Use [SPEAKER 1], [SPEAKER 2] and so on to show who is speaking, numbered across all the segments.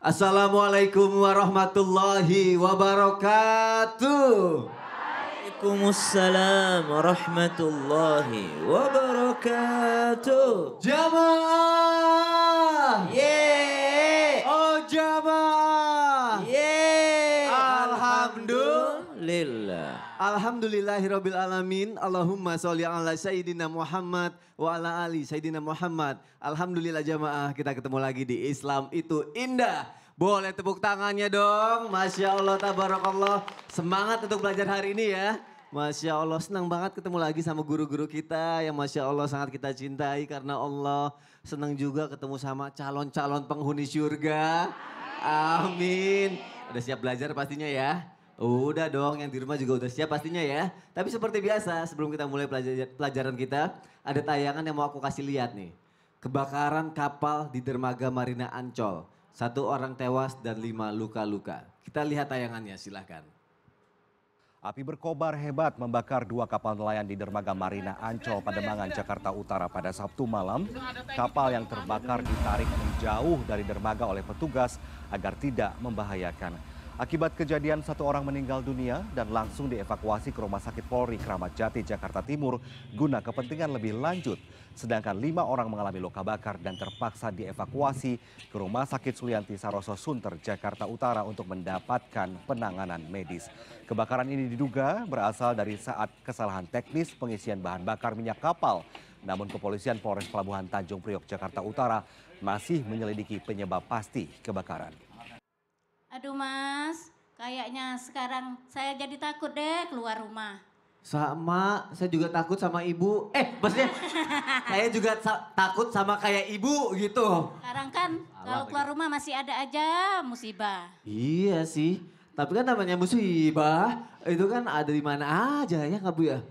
[SPEAKER 1] Assalamualaikum warahmatullahi wabarakatuh.
[SPEAKER 2] Waalaikumsalam warahmatullahi wabarakatuh.
[SPEAKER 1] Jamaah.
[SPEAKER 2] Yeay.
[SPEAKER 1] Oh jamaah.
[SPEAKER 2] Yeay.
[SPEAKER 1] Alhamdulillah. Alhamdulillahirabbil alamin. Allahumma sholli ala sayyidina Muhammad wa ala ali sayyidina Muhammad. Alhamdulillah jamaah, kita ketemu lagi di Islam itu indah. Boleh tepuk tangannya dong. Masya Allah, tabarakallah. Semangat untuk belajar hari ini ya. Masya Allah, senang banget ketemu lagi sama guru-guru kita yang Masya Allah sangat kita cintai karena Allah. Senang juga ketemu sama calon-calon penghuni surga. Amin. Udah siap belajar pastinya ya? Udah dong, yang di rumah juga udah siap pastinya ya. Tapi seperti biasa, sebelum kita mulai pelajaran kita, ada tayangan yang mau aku kasih lihat nih. Kebakaran kapal di dermaga Marina Ancol. 1 orang tewas dan 5 luka-luka. Kita lihat tayangannya, silahkan.
[SPEAKER 3] Api berkobar hebat membakar 2 kapal nelayan di dermaga Marina Ancol, Pademangan, Jakarta Utara pada Sabtu malam. Kapal yang terbakar ditarik menjauh dari dermaga oleh petugas agar tidak membahayakan. Akibat kejadian 1 orang meninggal dunia dan langsung dievakuasi ke Rumah Sakit Polri Kramat Jati, Jakarta Timur guna kepentingan lebih lanjut. Sedangkan 5 orang mengalami luka bakar dan terpaksa dievakuasi ke Rumah Sakit Sulianti Saroso Sunter, Jakarta Utara untuk mendapatkan penanganan medis. Kebakaran ini diduga berasal dari saat kesalahan teknis pengisian bahan bakar minyak kapal. Namun kepolisian Polres Pelabuhan Tanjung Priok, Jakarta Utara masih menyelidiki penyebab pasti kebakaran.
[SPEAKER 4] Aduh mas, kayaknya sekarang saya jadi takut deh keluar rumah.
[SPEAKER 1] Sama, saya juga takut sama ibu. Maksudnya saya juga takut sama kayak ibu gitu.
[SPEAKER 4] Sekarang kan kalau keluar rumah masih ada aja musibah.
[SPEAKER 1] Iya sih, tapi kan namanya musibah itu kan ada di mana aja ya nggak Bu ya?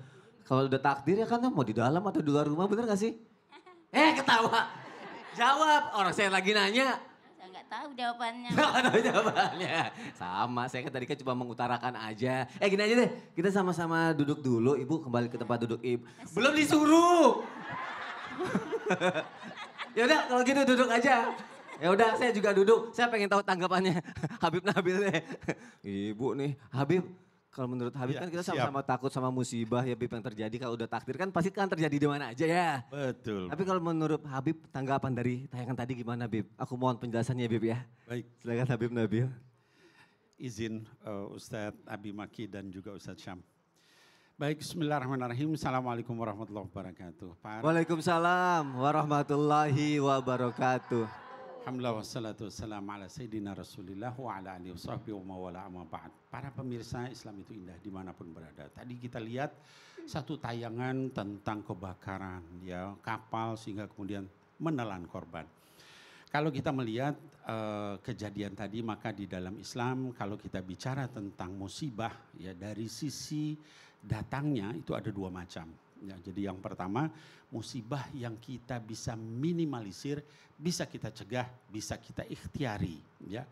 [SPEAKER 1] Kalau udah takdir ya kan mau di dalam atau di luar rumah, bener gak sih? Ketawa. Jawab, orang saya lagi nanya.
[SPEAKER 4] Saya nggak tahu jawabannya.
[SPEAKER 1] Nggak tahu jawabannya. Sama, saya kan tadi kan cuma mengutarakan aja. Gini aja deh, kita sama-sama duduk dulu. Ibu kembali ke tempat duduk Ibu. Belum disuruh. Ya udah kalau gitu duduk aja. Ya udah saya juga duduk. Saya pengen tahu tanggapannya Habib Nabil deh. Ibu nih, Habib. Kalau menurut Habib kan kita sama-sama takut sama musibah ya Bib yang terjadi. Kalau udah takdir kan pasti kan terjadi di mana aja ya.
[SPEAKER 5] Betul.
[SPEAKER 1] Tapi kalau menurut Habib tanggapan dari tayangan tadi gimana Bib? Aku mohon penjelasannya Bib ya.
[SPEAKER 5] Baik.
[SPEAKER 1] Silakan Habib Nabil.
[SPEAKER 5] Izin Ustadz Abi Maki dan juga Ustadz Syam. Baik, bismillahirrahmanirrahim. Assalamualaikum warahmatullahi wabarakatuh.
[SPEAKER 1] Waalaikumsalam warahmatullahi wabarakatuh.
[SPEAKER 5] Alhamdulillah wassalatu wassalamu ala sayyidina rasulillah wa ala alihi wa sahbihi wa mawala amma ba'd. Para pemirsa Islam itu indah dimanapun berada. Tadi kita lihat satu tayangan tentang kebakaran ya kapal sehingga kemudian menelan korban. Kalau kita melihat kejadian tadi maka di dalam Islam kalau kita bicara tentang musibah ya dari sisi datangnya itu ada 2 macam. Ya, jadi yang pertama musibah yang kita bisa minimalisir, bisa kita cegah, bisa kita ikhtiari. Ya.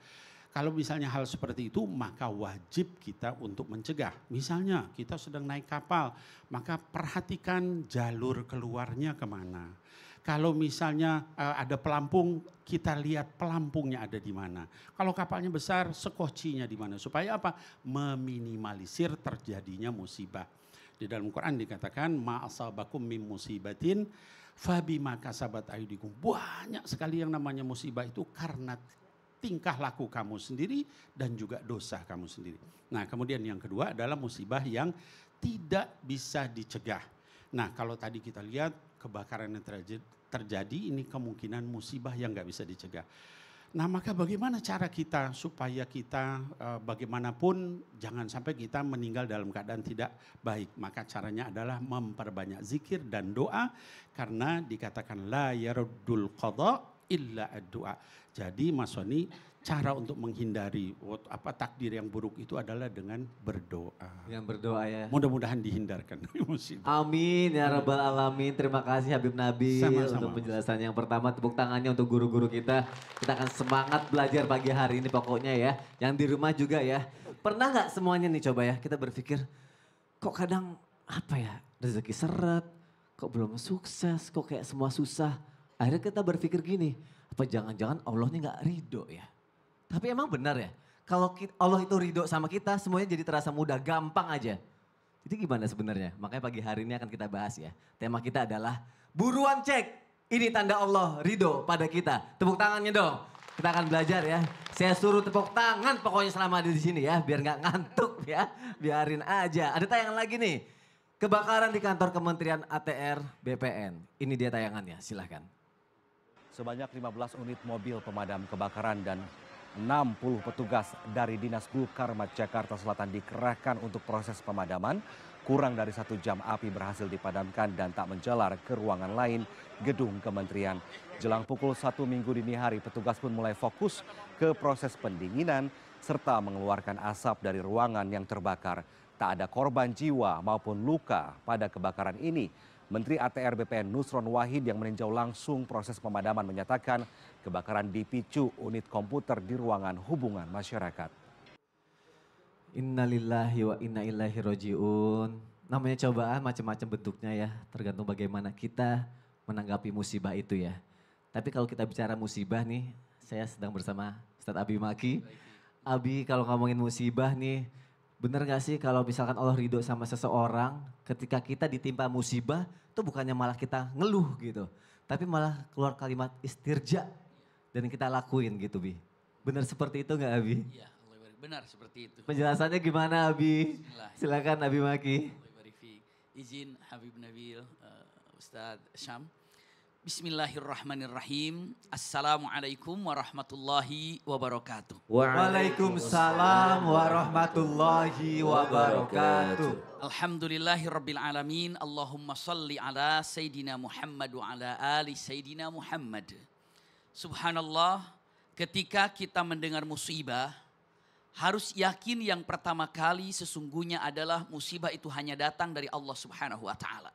[SPEAKER 5] Kalau misalnya hal seperti itu maka wajib kita untuk mencegah. Misalnya kita sedang naik kapal maka perhatikan jalur keluarnya kemana. Kalau misalnya ada pelampung kita lihat pelampungnya ada di mana. Kalau kapalnya besar sekocinya di mana supaya apa? Meminimalisir terjadinya musibah. Di dalam Quran dikatakan ma'asabakum min musibatin fabima kasabat aydikum. Banyak sekali yang namanya musibah itu karena tingkah laku kamu sendiri dan juga dosa kamu sendiri. Nah, kemudian yang kedua adalah musibah yang tidak bisa dicegah. Nah, kalau tadi kita lihat kebakaran yang terjadi ini kemungkinan musibah yang nggak bisa dicegah. Nah maka bagaimana cara kita supaya kita bagaimanapun jangan sampai kita meninggal dalam keadaan tidak baik. Maka caranya adalah memperbanyak zikir dan doa karena dikatakan la yaruddul qadha illa ad-du'a. Jadi Mas Soni cara untuk menghindari takdir yang buruk itu adalah dengan berdoa.
[SPEAKER 1] Yang berdoa ya.
[SPEAKER 5] Mudah-mudahan dihindarkan musibah.
[SPEAKER 1] Amin ya rabbal alamin. Terima kasih Habib Nabil
[SPEAKER 5] Sama-sama.
[SPEAKER 1] untuk penjelasan yang pertama. Tepuk tangannya untuk guru-guru kita. Kita akan semangat belajar pagi hari ini pokoknya ya. Yang di rumah juga ya. Pernah nggak semuanya nih coba ya kita berpikir kok kadang apa ya rezeki seret, kok belum sukses, kok kayak semua susah. Akhirnya kita berpikir gini, apa jangan-jangan Allah ini nggak ridho ya. Tapi emang benar ya, kalau Allah itu ridho sama kita, semuanya jadi terasa mudah, gampang aja. Jadi gimana sebenarnya? Makanya pagi hari ini akan kita bahas ya. Tema kita adalah buruan cek. Ini tanda Allah ridho pada kita. Tepuk tangannya dong. Kita akan belajar ya. Saya suruh tepuk tangan pokoknya selama ada di sini ya. Biar nggak ngantuk ya. Biarin aja. Ada tayangan lagi nih. Kebakaran di kantor Kementerian ATR BPN. Ini dia tayangannya, silahkan.
[SPEAKER 3] Sebanyak 15 unit mobil pemadam kebakaran dan 60 petugas dari Dinas Gulkarmat Jakarta Selatan dikerahkan untuk proses pemadaman. Kurang dari 1 jam api berhasil dipadamkan dan tak menjalar ke ruangan lain gedung kementerian. Jelang pukul 1 Minggu dini hari, petugas pun mulai fokus ke proses pendinginan serta mengeluarkan asap dari ruangan yang terbakar. Tak ada korban jiwa maupun luka pada kebakaran ini. Menteri ATR BPN Nusron Wahid yang meninjau langsung proses pemadaman menyatakan kebakaran dipicu unit komputer di ruangan hubungan masyarakat.
[SPEAKER 1] Innalillahi wa inna ilaihi roji'un. Namanya cobaan macam-macam bentuknya ya. Tergantung bagaimana kita menanggapi musibah itu ya. Tapi kalau kita bicara musibah nih, saya sedang bersama Ustadz Abi Maki. Abi, kalau ngomongin musibah nih, bener gak sih kalau misalkan Allah ridho sama seseorang, ketika kita ditimpa musibah, itu bukannya malah kita ngeluh gitu. Tapi malah keluar kalimat istirja dan kita lakuin gitu Bi. Bener seperti itu gak Abi?
[SPEAKER 6] Iya, benar seperti itu.
[SPEAKER 1] Penjelasannya gimana Abi?
[SPEAKER 6] Bismillah.
[SPEAKER 1] Silakan Abi Maki.
[SPEAKER 6] Izin Habib Nabil, Ustadz Syam. Bismillahirrahmanirrahim. Assalamualaikum warahmatullahi wabarakatuh.
[SPEAKER 1] Waalaikumsalam warahmatullahi wabarakatuh.
[SPEAKER 6] Alhamdulillahirabbil alamin. Allahumma salli ala Sayyidina Muhammad wa ala ali Sayyidina Muhammad. Subhanallah, ketika kita mendengar musibah, harus yakin yang pertama kali sesungguhnya adalah musibah itu hanya datang dari Allah Subhanahu wa taala.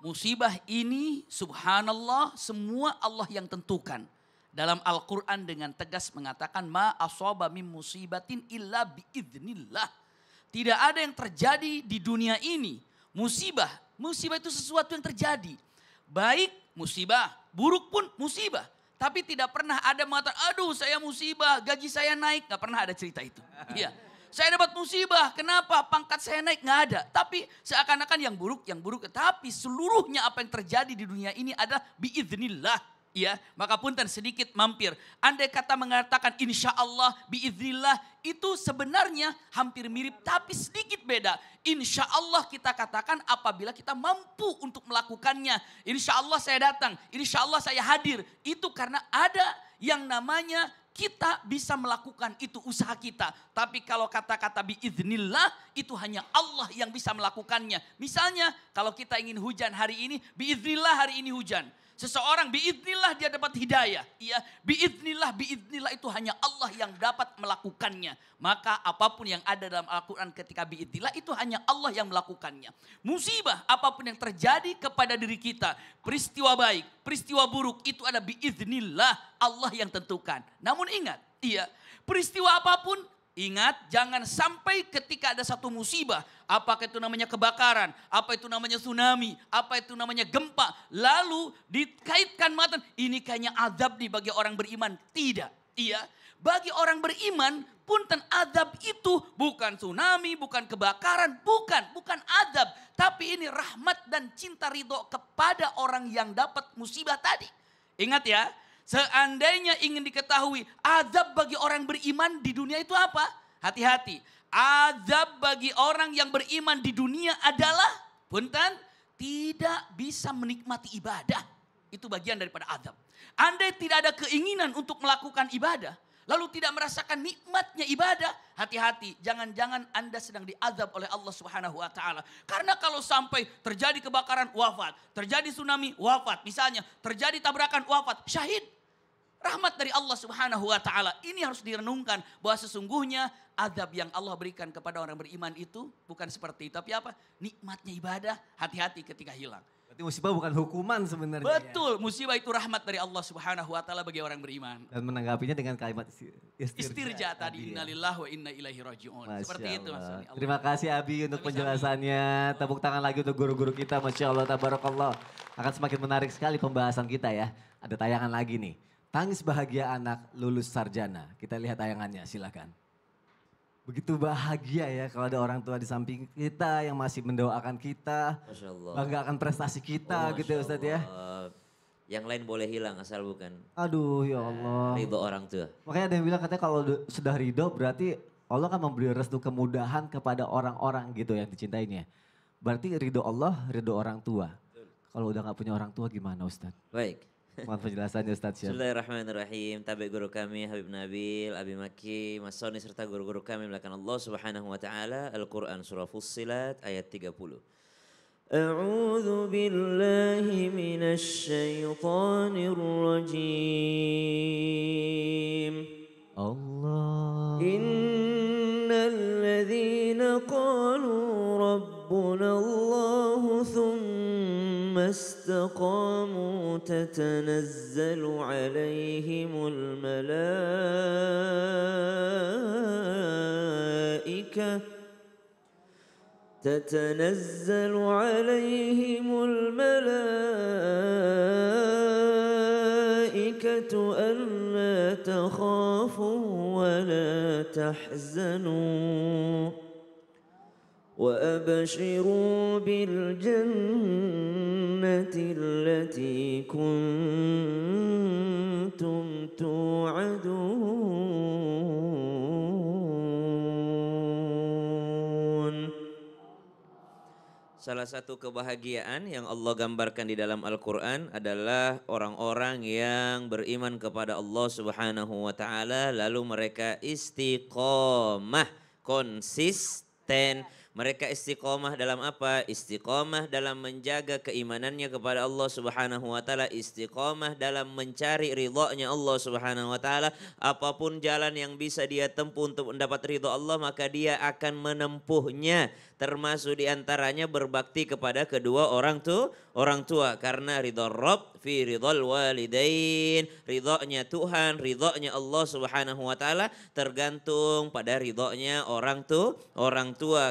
[SPEAKER 6] Musibah ini subhanallah semua Allah yang tentukan. Dalam Al-Quran dengan tegas mengatakan ma asaba min musibatin illa biiznillah. Tidak ada yang terjadi di dunia ini musibah. Musibah itu sesuatu yang terjadi. Baik musibah, buruk pun musibah. Tapi tidak pernah ada mengatakan, aduh saya musibah, gaji saya naik. Gak pernah ada cerita itu. Iya. Saya dapat musibah, kenapa? Pangkat saya naik, gak ada. Tapi seakan-akan yang buruk. Tapi seluruhnya apa yang terjadi di dunia ini adalah biiznillah. Ya, maka punten sedikit mampir. Andai kata mengatakan insya Allah, biiznillah, itu sebenarnya hampir mirip tapi sedikit beda. Insya Allah kita katakan apabila kita mampu untuk melakukannya. Insya Allah saya datang, insya Allah saya hadir. Itu karena ada yang namanya kita bisa melakukan itu usaha kita. Tapi kalau kata-kata biiznillah itu hanya Allah yang bisa melakukannya. Misalnya kalau kita ingin hujan hari ini, biiznillah hari ini hujan. Seseorang biiznillah dia dapat hidayah. Iya, biiznillah itu hanya Allah yang dapat melakukannya. Maka apapun yang ada dalam Al-Quran ketika biiznillah itu hanya Allah yang melakukannya. Musibah apapun yang terjadi kepada diri kita. Peristiwa baik, peristiwa buruk itu ada biiznillah Allah yang tentukan. Namun ingat, iya, peristiwa apapun ingat jangan sampai ketika ada satu musibah. Apakah itu namanya kebakaran, apa itu namanya tsunami, apa itu namanya gempa. Lalu dikaitkan matan, ini kayaknya azab nih bagi orang beriman. Tidak, iya. Bagi orang beriman punten azab itu bukan tsunami, bukan kebakaran, bukan azab. Tapi ini rahmat dan cinta ridho kepada orang yang dapat musibah tadi. Ingat ya. Seandainya ingin diketahui azab bagi orang beriman di dunia itu apa? Hati-hati. Azab bagi orang yang beriman di dunia adalah punten tidak bisa menikmati ibadah. Itu bagian daripada azab. Andai tidak ada keinginan untuk melakukan ibadah, lalu tidak merasakan nikmatnya ibadah, hati-hati. Jangan-jangan Anda sedang diazab oleh Allah Subhanahu wa taala. Karena kalau sampai terjadi kebakaran wafat, terjadi tsunami wafat, misalnya terjadi tabrakan wafat, syahid. Rahmat dari Allah Subhanahu wa taala. Ini harus direnungkan bahwa sesungguhnya azab yang Allah berikan kepada orang beriman itu bukan seperti itu, tapi apa? Nikmatnya ibadah, hati-hati ketika hilang.
[SPEAKER 1] Berarti musibah bukan hukuman sebenarnya.
[SPEAKER 6] Betul, musibah itu rahmat dari Allah Subhanahu wa taala bagi orang beriman.
[SPEAKER 1] Dan menanggapinya dengan kalimat
[SPEAKER 6] Istirja tadi, innalillahi wa inna ilaihi raji'un. Seperti itu Mas.
[SPEAKER 1] Terima kasih Abi untuk penjelasannya. Tepuk tangan lagi untuk guru-guru kita, Masya Allah, tabarakallah. Akan semakin menarik sekali pembahasan kita ya. Ada tayangan lagi nih. Tangis bahagia anak lulus sarjana. Kita lihat tayangannya, silakan. Begitu bahagia ya kalau ada orang tua di samping kita yang masih mendoakan kita.
[SPEAKER 2] Masya Allah.
[SPEAKER 1] Banggakan prestasi kita gitu ya
[SPEAKER 2] Masya
[SPEAKER 1] Ustadz ya.
[SPEAKER 2] Allah. Yang lain boleh hilang asal bukan
[SPEAKER 1] Aduh ya Allah.
[SPEAKER 2] ridho orang tua.
[SPEAKER 1] Makanya ada yang bilang katanya kalau sudah ridho berarti Allah kan memberi restu kemudahan kepada orang-orang gitu yang dicintainya. Berarti ridho Allah, ridho orang tua. Kalau udah gak punya orang tua gimana Ustadz?
[SPEAKER 2] Baik.
[SPEAKER 1] Mohon penjelasannya Ustadz ya.
[SPEAKER 2] Bismillahirrahmanirrahim. Tabi guru kami Habib Nabil, Abi Maki, Mas Soni serta guru-guru kami melakukan Allah Subhanahu wa taala Al-Qur'an surah Fussilat ayat 30. A'udzu billahi minasy syaithanir rajim.
[SPEAKER 1] Allah.
[SPEAKER 2] Innal ladzina qalu rabbuna Allah thumma istaqamu tatanazzalu alaihimul malaikah تتنزل عليهم الملائكة ألا تخافوا ولا تحزنوا وأبشروا بالجنة التي كنتم توعدون. Salah satu kebahagiaan yang Allah gambarkan di dalam Al-Quran adalah orang-orang yang beriman kepada Allah Subhanahu wa taala lalu mereka istiqomah, konsisten. Mereka istiqomah dalam apa? Istiqomah dalam menjaga keimanannya kepada Allah Subhanahu wa taala, istiqomah dalam mencari ridhonya Allah Subhanahu wa taala. Apapun jalan yang bisa dia tempuh untuk mendapat ridho Allah, maka dia akan menempuhnya. Termasuk diantaranya berbakti kepada kedua orang tua. Karena ridho Rabb fi ridhol walidain. Ridhonya Tuhan, ridhonya Allah Subhanahu wa taala tergantung pada ridhonya orang tua.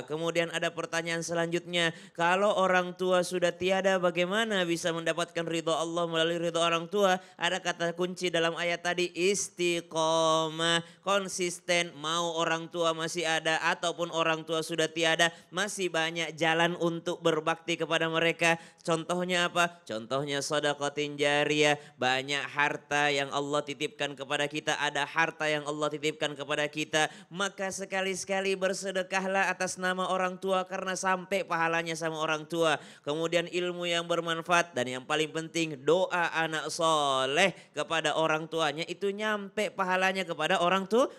[SPEAKER 2] Kemudian ada pertanyaan selanjutnya, kalau orang tua sudah tiada bagaimana bisa mendapatkan ridho Allah melalui ridho orang tua? Ada kata kunci dalam ayat tadi, istiqomah, konsisten. Mau orang tua masih ada ataupun orang tua sudah tiada, masih banyak jalan untuk berbakti kepada mereka. Contohnya apa? Contohnya sedekah jariyah. Banyak harta yang Allah titipkan kepada kita, ada harta yang Allah titipkan kepada kita. Maka sekali-sekali bersedekahlah atas nama orang tua karena sampai pahalanya sama orang tua. Kemudian ilmu yang bermanfaat dan yang paling penting doa anak soleh kepada orang tuanya itu nyampe pahalanya kepada orang tua.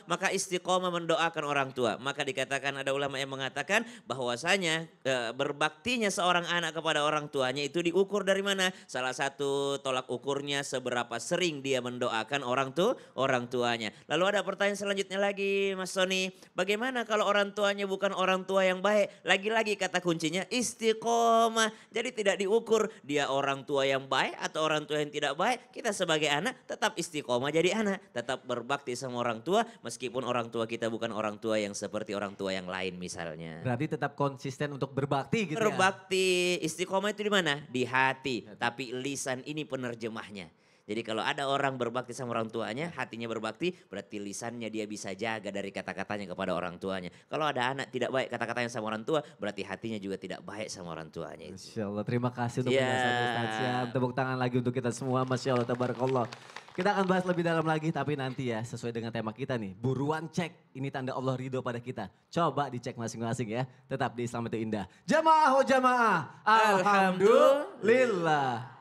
[SPEAKER 2] Maka istiqomah mendoakan orang tua. Maka dikatakan, ada ulama yang mengatakan bahwasanya berbaktinya seorang anak kepada orang tuanya itu diukur dari mana? Salah satu tolak ukurnya seberapa sering dia mendoakan orang tuanya. Lalu ada pertanyaan selanjutnya lagi Mas Soni, bagaimana kalau orang tuanya bukan orang tua yang baik? Lagi-lagi kata kuncinya istiqomah. Jadi tidak diukur dia orang tua yang baik atau orang tua yang tidak baik. Kita sebagai anak tetap istiqomah jadi anak, tetap berbakti sama orang tua meskipun orang tua kita bukan orang tua yang seperti orang tua yang lain misalnya.
[SPEAKER 1] Berarti tetap konsisten untuk berbakti gitu ya?
[SPEAKER 2] Berbakti, istiqomah itu di mana? Di hati. Tapi lisan ini penerjemahnya. Jadi kalau ada orang berbakti sama orang tuanya, hatinya berbakti, berarti lisannya dia bisa jaga dari kata-katanya kepada orang tuanya. Kalau ada anak tidak baik kata-katanya sama orang tua, berarti hatinya juga tidak baik sama orang tuanya.
[SPEAKER 1] Masya Allah, terima kasih untuk penjelasannya Ustaz Syam. Tepuk tangan lagi untuk kita semua, Masya Allah, tabarakallah. Kita akan bahas lebih dalam lagi, tapi nanti ya sesuai dengan tema kita nih. Buruan cek, ini tanda Allah ridho pada kita. Coba dicek masing-masing ya, tetap di Islam itu Indah. Jamaah, oh jamaah, alhamdulillah.